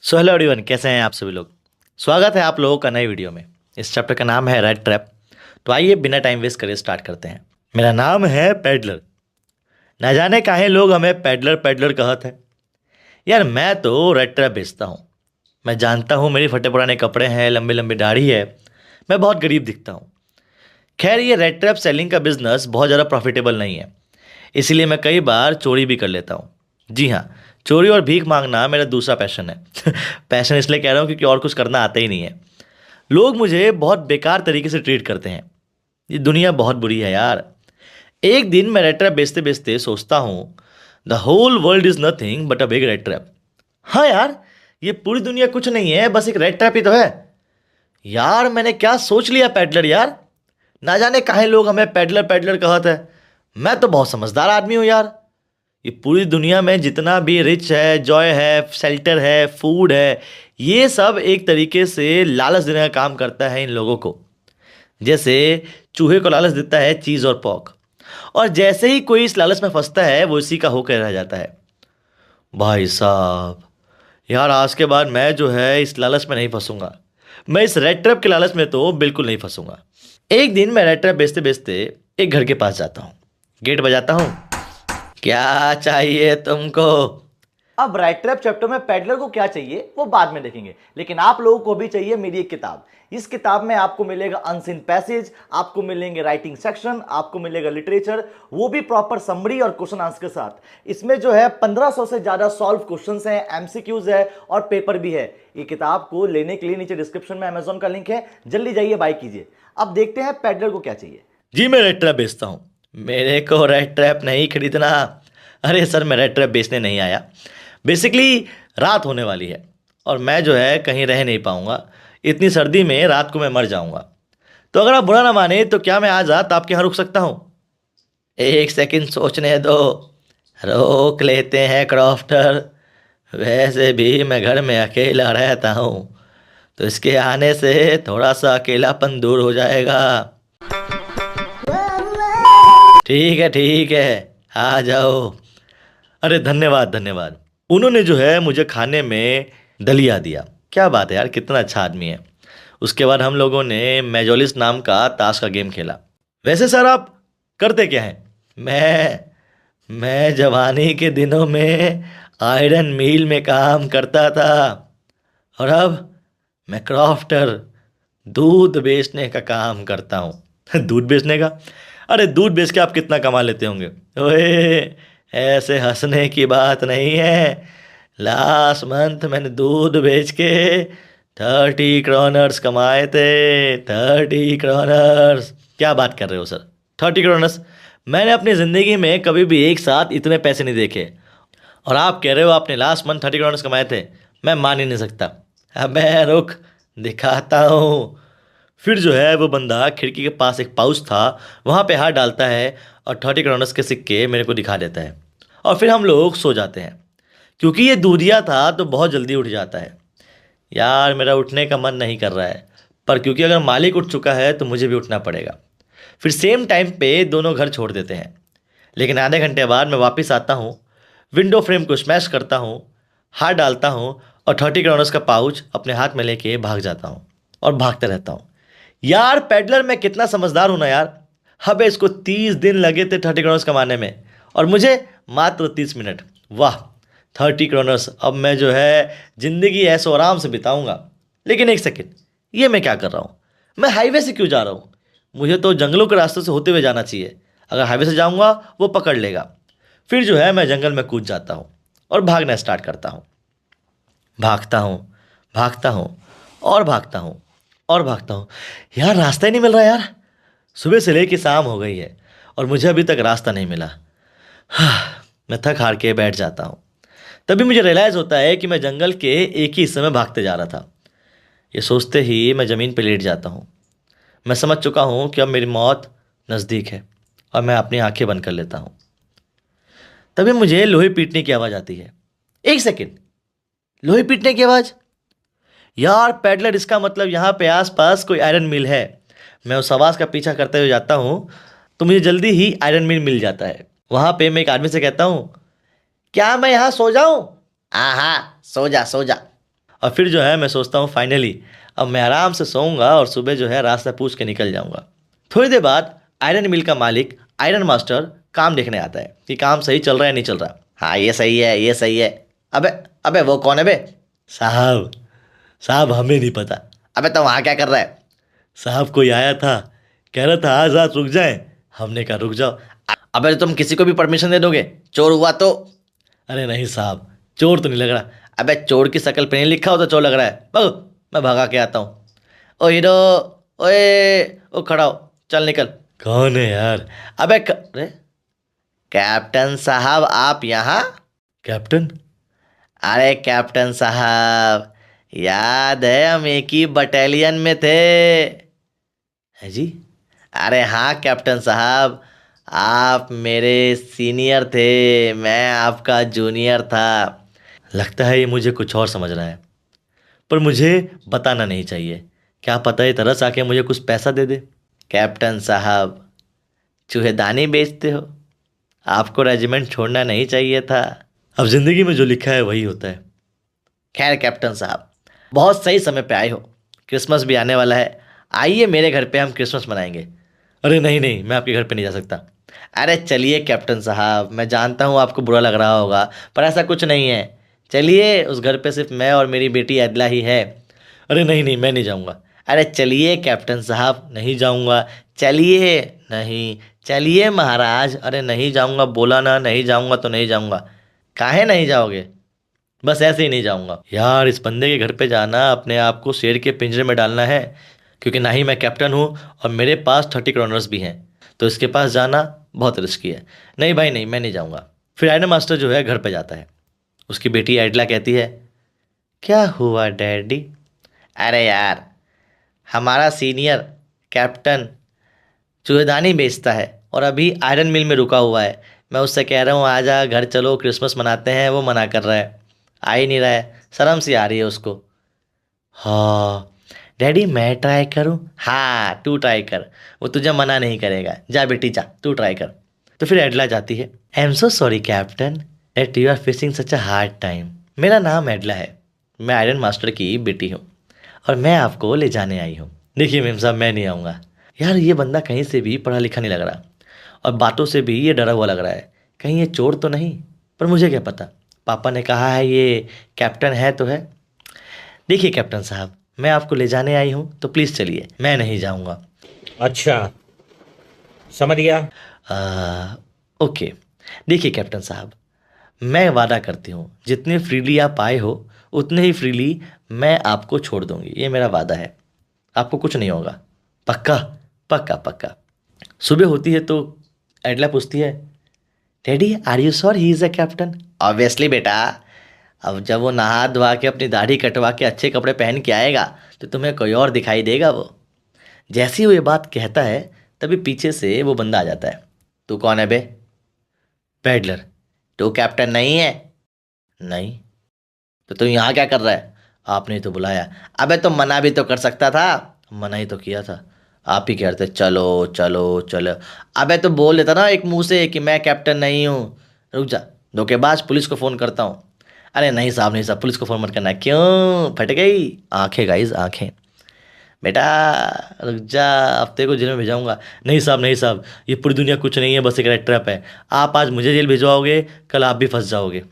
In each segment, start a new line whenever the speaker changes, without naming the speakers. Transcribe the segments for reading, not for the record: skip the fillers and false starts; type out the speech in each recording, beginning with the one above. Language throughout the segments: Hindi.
सो हेलो एवरीवन, कैसे हैं आप सभी लोग। स्वागत है आप लोगों का नई वीडियो में। इस चैप्टर का नाम है रेड ट्रैप। तो आइए बिना टाइम वेस्ट करे स्टार्ट करते हैं। मेरा नाम है पैडलर। ना जाने काहे लोग हमें पैडलर पैडलर कहते हैं। यार मैं तो रेड ट्रैप बेचता हूँ। मैं जानता हूँ मेरी फटे पुराने कपड़े हैं, लंबी लंबी दाढ़ी है, मैं बहुत गरीब दिखता हूँ। खैर ये रेड ट्रैप सेलिंग का बिजनेस बहुत ज़्यादा प्रॉफिटेबल नहीं है, इसीलिए मैं कई बार चोरी भी कर लेता हूँ। जी हाँ, चोरी और भीख मांगना मेरा दूसरा पैशन है। पैशन इसलिए कह रहा हूँ क्योंकि और कुछ करना आता ही नहीं है। लोग मुझे बहुत बेकार तरीके से ट्रीट करते हैं। ये दुनिया बहुत बुरी है यार। एक दिन मैं रेड ट्रैप बेचते बेचते सोचता हूँ, the whole world is nothing but a big red trap. हाँ यार, ये पूरी दुनिया कुछ नहीं है, बस एक रेड ट्रैप ही तो है। यार मैंने क्या सोच लिया पैडलर यार। ना जाने काहे लोग हमें पैडलर पैडलर कहते हैं। मैं तो बहुत समझदार आदमी हूँ यार। ये पूरी दुनिया में जितना भी रिच है, जॉय है, शेल्टर है, फूड है, ये सब एक तरीके से लालच देने का काम करता है इन लोगों को। जैसे चूहे को लालच देता है चीज़ और पॉक, और जैसे ही कोई इस लालच में फंसता है वो इसी का होकर रह जाता है। भाई साहब, यार आज के बाद मैं जो है इस लालच में नहीं फंसूंगा। मैं इस रेड ट्रैप के लालच में तो बिल्कुल नहीं फंसूंगा। एक दिन मैं रेड ट्रैप बेचते बेचते एक घर के पास जाता हूँ, गेट बजाता हूँ। क्या चाहिए तुमको। अब राइट ट्रैप चैप्टर में पैडलर को क्या चाहिए वो बाद में देखेंगे, लेकिन आप लोगों को भी चाहिए मेरी एक किताब। इस किताब में आपको मिलेगा अनसीन पैसेज, आपको मिलेंगे राइटिंग सेक्शन, आपको मिलेगा लिटरेचर, वो भी प्रॉपर समरी और क्वेश्चन आंसर के साथ। इसमें जो है 1500 से ज्यादा सॉल्व क्वेश्चंस हैं, एमसीक्यूज है और पेपर भी है। ये किताब को लेने के लिए नीचे डिस्क्रिप्शन में अमेजोन का लिंक है, जल्दी जाइए बाय कीजिए। अब देखते हैं पैडलर को क्या चाहिए। जी मैं रेड ट्रैप बेचता हूँ। मेरे को रेड ट्रैप नहीं खरीदना। अरे सर, मैं रेड ट्रैप बेचने नहीं आया। बेसिकली रात होने वाली है और मैं जो है कहीं रह नहीं पाऊंगा। इतनी सर्दी में रात को मैं मर जाऊंगा। तो अगर आप बुरा ना माने तो क्या मैं आज रात आपके यहाँ रुक सकता हूँ। एक सेकंड सोचने दो। रोक लेते हैं क्रॉफ्टर। वैसे भी मैं घर में अकेला रहता हूँ, तो इसके आने से थोड़ा सा अकेलापन दूर हो जाएगा। ठीक है, आ जाओ। अरे धन्यवाद धन्यवाद। उन्होंने जो है मुझे खाने में दलिया दिया। क्या बात है यार, कितना अच्छा आदमी है। उसके बाद हम लोगों ने मेजोलिस नाम का ताश का गेम खेला। वैसे सर आप करते क्या हैं। मैं जवानी के दिनों में आयरन मिल में काम करता था, और अब मैं क्राफ्टर दूध बेचने का काम करता हूँ। दूध बेचने का। अरे दूध बेच के आप कितना कमा लेते होंगे। ओए, ऐसे हंसने की बात नहीं है। लास्ट मंथ मैंने दूध बेच के 30 क्रोनर्स कमाए थे। 30 क्रोनर्स। क्या बात कर रहे हो सर, 30 क्रोनर्स। मैंने अपनी ज़िंदगी में कभी भी एक साथ इतने पैसे नहीं देखे, और आप कह रहे हो आपने लास्ट मंथ 30 क्रोनर्स कमाए थे। मैं मान ही नहीं सकता। अबे रुक, दिखाता हूँ। फिर जो है वो बंदा खिड़की के पास एक पाउच था, वहाँ पे हाथ डालता है और 30 क्रोनर्स के सिक्के मेरे को दिखा देता है। और फिर हम लोग सो जाते हैं। क्योंकि ये दूधिया था तो बहुत जल्दी उठ जाता है। यार मेरा उठने का मन नहीं कर रहा है, पर क्योंकि अगर मालिक उठ चुका है तो मुझे भी उठना पड़ेगा। फिर सेम टाइम पे दोनों घर छोड़ देते हैं। लेकिन आधे घंटे बाद मैं वापस आता हूँ, विंडो फ्रेम को स्मैश करता हूँ, हाथ डालता हूँ और 30 क्रोनर्स का पाउच अपने हाथ में लेके भाग जाता हूँ और भागते रहता हूँ। यार पैडलर मैं कितना समझदार हूं ना यार। अबे इसको 30 दिन लगे थे 30 क्रोनर्स कमाने में, और मुझे मात्र 30 मिनट। वाह, 30 क्रोनर्स। अब मैं जो है जिंदगी ऐसो आराम से बिताऊंगा। लेकिन एक सेकेंड, ये मैं क्या कर रहा हूँ। मैं हाईवे से क्यों जा रहा हूँ। मुझे तो जंगलों के रास्ते से होते हुए जाना चाहिए। अगर हाईवे से जाऊंगा वो पकड़ लेगा। फिर जो है मैं जंगल में कूद जाता हूँ और भागना स्टार्ट करता हूँ। भागता हूँ, भागता हूँ और भागता हूँ और भागता हूँ। यार रास्ता ही नहीं मिल रहा यार। सुबह से लेके शाम हो गई है और मुझे अभी तक रास्ता नहीं मिला। मैं थक हार के बैठ जाता हूँ। तभी मुझे रियलाइज़ होता है कि मैं जंगल के एक ही हिस्से में भागते जा रहा था। ये सोचते ही मैं ज़मीन पर लेट जाता हूँ। मैं समझ चुका हूँ कि अब मेरी मौत नज़दीक है, और मैं अपनी आंखें बंद कर लेता हूँ। तभी मुझे लोहे पीटने की आवाज़ आती है। एक सेकेंड, लोहे पीटने की आवाज़। यार पैडलर, इसका मतलब यहाँ पे आसपास कोई आयरन मिल है। मैं उस आवाज़ का पीछा करते हुए जाता हूँ तो मुझे जल्दी ही आयरन मिल मिल जाता है। वहाँ पे मैं एक आदमी से कहता हूँ, क्या मैं यहाँ सो जाऊँ। हाँ हाँ, सो जा सो जा। और फिर जो है मैं सोचता हूँ फाइनली अब मैं आराम से सोऊंगा और सुबह जो है रास्ता पूछ के निकल जाऊंगा। थोड़ी देर बाद आयरन मिल का मालिक आयरन मास्टर काम देखने आता है कि काम सही चल रहा है नहीं चल रहा। हाँ ये सही है ये सही है। अबे अबे वो कौन है बे? साहब साहब हमें नहीं पता। अबे तो वहाँ क्या कर रहा है? साहब कोई आया था, कह रहा था आज रात रुक जाए। हमने कहा रुक जाओ। अबे तुम किसी को भी परमिशन दे दोगे? चोर हुआ तो? अरे नहीं साहब, चोर तो नहीं लग रहा। अबे चोर की शक्ल पे नहीं लिखा हो तो चोर लग रहा है। भागो, मैं भगा के आता हूँ। ओ हीरो, ओए ओ खड़ा हो, चल निकल। कौन है यार? अरे कैप्टन साहब आप यहाँ? कैप्टन? अरे कैप्टन साहब, याद है हम एक ही बटालियन में थे। है जी? अरे हाँ कैप्टन साहब, आप मेरे सीनियर थे, मैं आपका जूनियर था। लगता है ये मुझे कुछ और समझ रहा है, पर मुझे बताना नहीं चाहिए। क्या पता ये तरस आके मुझे कुछ पैसा दे दे। कैप्टन साहब, चूहेदानी बेचते हो? आपको रेजिमेंट छोड़ना नहीं चाहिए था। अब जिंदगी में जो लिखा है वही होता है। खैर कैप्टन साहब, बहुत सही समय पे आए हो। क्रिसमस भी आने वाला है, आइए मेरे घर पे हम क्रिसमस मनाएंगे। अरे नहीं नहीं, मैं आपके घर पे नहीं जा सकता। अरे चलिए कैप्टन साहब, मैं जानता हूँ आपको बुरा लग रहा होगा, पर ऐसा कुछ नहीं है। चलिए, उस घर पे सिर्फ मैं और मेरी बेटी अदला ही है। अरे नहीं नहीं, मैं नहीं जाऊँगा। अरे चलिए कैप्टन साहब, नहीं जाऊँगा। चलिए। नहीं। चलिए महाराज। अरे नहीं जाऊँगा, बोला ना, नहीं जाऊँगा तो नहीं जाऊँगा। काहे नहीं जाओगे? बस ऐसे ही नहीं जाऊँगा। यार इस बंदे के घर पे जाना अपने आप को शेर के पिंजरे में डालना है, क्योंकि ना ही मैं कैप्टन हूँ और मेरे पास 30 करोनर्स भी हैं, तो इसके पास जाना बहुत रिस्की है। नहीं भाई नहीं, मैं नहीं जाऊँगा। फिर आयरन मास्टर जो है घर पे जाता है। उसकी बेटी एडला कहती है, क्या हुआ डैडी? अरे यार, हमारा सीनियर कैप्टन चूहेदानी बेचता है और अभी आयरन मिल में रुका हुआ है। मैं उससे कह रहा हूँ आजा घर चलो क्रिसमस मनाते हैं, वो मना कर रहा है, आ ही नहीं रहा है। शर्म सी आ रही है उसको। हाँ डैडी, मैं ट्राई करूँ? हाँ तू ट्राई कर, वो तुझे मना नहीं करेगा। जा बेटी जा, तू ट्राई कर। तो फिर एडला जाती है। I am so sorry captain that you are facing such a hard time. मेरा नाम एडला है, मैं आयरन मास्टर की बेटी हूँ और मैं आपको ले जाने आई हूँ। देखिए मेम साहब, मैं नहीं आऊँगा। यार ये बंदा कहीं से भी पढ़ा लिखा नहीं लग रहा और बातों से भी ये डरा हुआ लग रहा है। कहीं ये चोर तो नहीं? पर मुझे क्या पता, पापा ने कहा है ये कैप्टन है तो है। देखिए कैप्टन साहब, मैं आपको ले जाने आई हूँ तो प्लीज़ चलिए, मैं नहीं जाऊँगा।
अच्छा, समझ गया।
ओके। देखिए कैप्टन साहब, मैं वादा करती हूँ जितने फ्रीली आप आए हो उतने ही फ्रीली मैं आपको छोड़ दूंगी, ये मेरा वादा है। आपको कुछ नहीं होगा, पक्का? पक्का पक्का। सुबह होती है तो एडला पूछती है, daddy are you sure he is a captain? Obviously बेटा। अब जब वो नहा धोवा के अपनी दाढ़ी कटवा के अच्छे कपड़े पहन के आएगा तो तुम्हें कोई और दिखाई देगा वो। जैसे ही वो ये बात कहता है तभी पीछे से वो बंदा आ जाता है। तू कौन है बे? पैडलर। तू कैप्टन नहीं है? नहीं। तो तू यहाँ क्या कर रहा है? आपने ही तो बुलाया। अबे तो मना भी तो कर सकता था। मना ही तो किया था, आप ही कह रहे थे चलो चलो चलो। अबे तो बोल देता ना एक मुंह से कि मैं कैप्टन नहीं हूँ। रुक जा, धोखेबाज, पुलिस को फ़ोन करता हूँ। अरे नहीं साहब नहीं साहब, पुलिस को फ़ोन मत करना। क्यों? फट गई आंखें गाइस, आंखें। बेटा रुक जा, हफ्ते को जेल में भेजाऊंगा। नहीं साहब नहीं साहब, ये पूरी दुनिया कुछ नहीं है, बस एक रेड ट्रैप है। आप आज मुझे जेल भिजवाओगे, कल आप भी फंस जाओगे।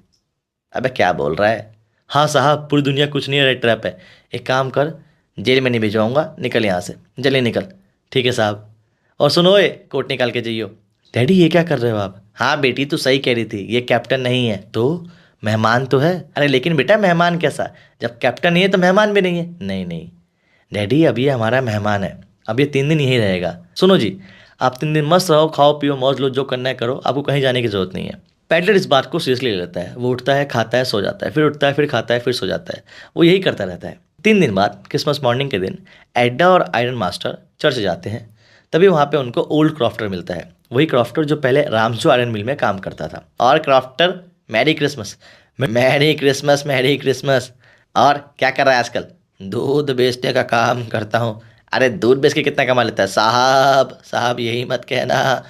अबे क्या बोल रहा है? हाँ साहब, पूरी दुनिया कुछ नहीं है, रेड ट्रैप है। एक काम कर, जेल में नहीं भिजवाऊंगा, निकल यहाँ से, जल्दी निकल। ठीक है साहब। और सुनो, ये कोट निकाल के जाइयो। डैडी ये क्या कर रहे हो आप? हाँ बेटी तू सही कह रही थी, ये कैप्टन नहीं है तो मेहमान तो है। अरे लेकिन बेटा मेहमान कैसा, जब कैप्टन नहीं है तो मेहमान भी नहीं है। नहीं नहीं डैडी, अब ये हमारा मेहमान है, अब ये 3 दिन यहीं रहेगा। सुनो जी, आप 3 दिन मस्त रहो, खाओ पियो मौज लो, जो करना है करो, आपको कहीं जाने की जरूरत नहीं है। पैडलर इस बात को सीरियसली ले लेता है। वो उठता है, खाता है, सो जाता है, फिर उठता है, फिर खाता है, फिर सो जाता है। वो यही करता रहता है। 3 दिन बाद क्रिसमस मॉर्निंग के दिन एडा और आयरन मास्टर चर्च जाते हैं। तभी वहाँ पे उनको ओल्ड क्रॉफ्टर मिलता है, वही क्रॉफ्टर जो पहले रामजो आयरन मिल में काम करता था। और crofter, merry Christmas. Merry Christmas, merry Christmas. और क्या कर रहा है आजकल? दूध बेचने का काम करता हूँ। अरे दूध बेच के कितना कमा लेता है? साहब साहब यही मत कहना,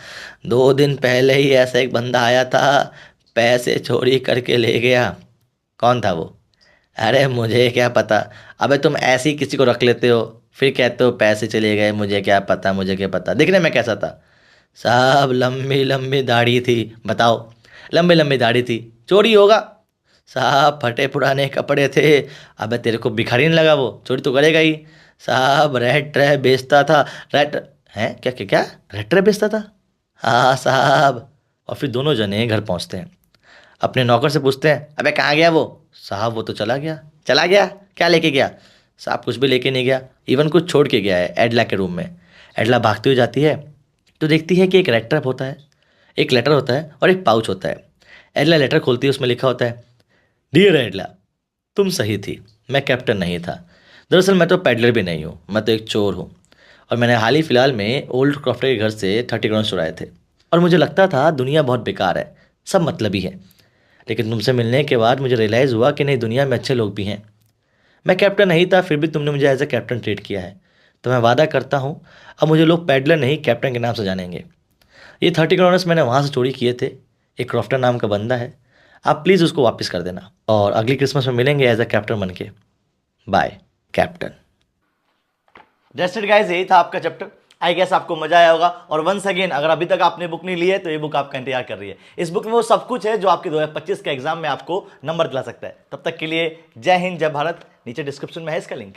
2 दिन पहले ही ऐसा एक बंदा आया था, पैसे चोरी करके ले गया। कौन था वो? अरे मुझे क्या पता। अबे तुम ऐसे ही किसी को रख लेते हो, फिर कहते हो पैसे चले गए, मुझे क्या पता, मुझे क्या पता। दिखने में कैसा था? साहब लंबी लंबी दाढ़ी थी। बताओ, लंबी लंबी दाढ़ी थी, चोरी होगा? साहब फटे पुराने कपड़े थे। अबे तेरे को भिखारी नहीं लगा? वो चोरी तो करेगा ही। साहब रेड ट्रे बेचता था। रेड हैं? क्या क्या क्या? रेड ट्रे बेचता था? हाँ साहब। और फिर दोनों जने घर पहुंचते हैं, अपने नौकर से पूछते हैं, अबे कहाँ गया वो? साहब वो तो चला गया। चला गया? क्या लेके गया? साहब कुछ भी लेके नहीं गया, इवन कुछ छोड़ के गया है एडला के रूम में। एडला भागती हुई जाती है तो देखती है कि एक रेड ट्रैप होता है, एक लेटर होता है और एक पाउच होता है। एडला लेटर खोलती है, उसमें लिखा होता है, डियर एडला, तुम सही थी, मैं कैप्टन नहीं था। दरअसल मैं तो पैडलर भी नहीं हूँ, मैं तो एक चोर हूँ। और मैंने हाल ही फिलहाल में ओल्ड क्रॉफ्टर के घर से 30 करोड़ चुराए थे। और मुझे लगता था दुनिया बहुत बेकार है, सब मतलबी है। लेकिन तुमसे मिलने के बाद मुझे रियलाइज़ हुआ कि नहीं, दुनिया में अच्छे लोग भी हैं। मैं कैप्टन नहीं था, फिर भी तुमने मुझे एज ए कैप्टन ट्रीट किया है। तो मैं वादा करता हूँ, अब मुझे लोग पैडलर नहीं कैप्टन के नाम से जानेंगे। ये 30 करोड़ मैंने वहाँ से चोरी किए थे, एक क्रॉफ्टर नाम का बंदा है। आप प्लीज़ उसको वापस कर देना, और अगली क्रिसमस में मिलेंगे एज अ कैप्टन बन के। Bye captain. That's it guys, यही था आपका चैप्टर। आई गेस आपको मजा आया होगा। और वंस अगेन, अगर अभी तक आपने बुक नहीं ली है तो ये बुक आपका इंतजार कर रही है। इस बुक में वो सब कुछ है जो आपके 2025 के एग्जाम में आपको नंबर दिला सकता है। तब तक के लिए जय हिंद, जय भारत। नीचे डिस्क्रिप्शन में है इसका लिंक।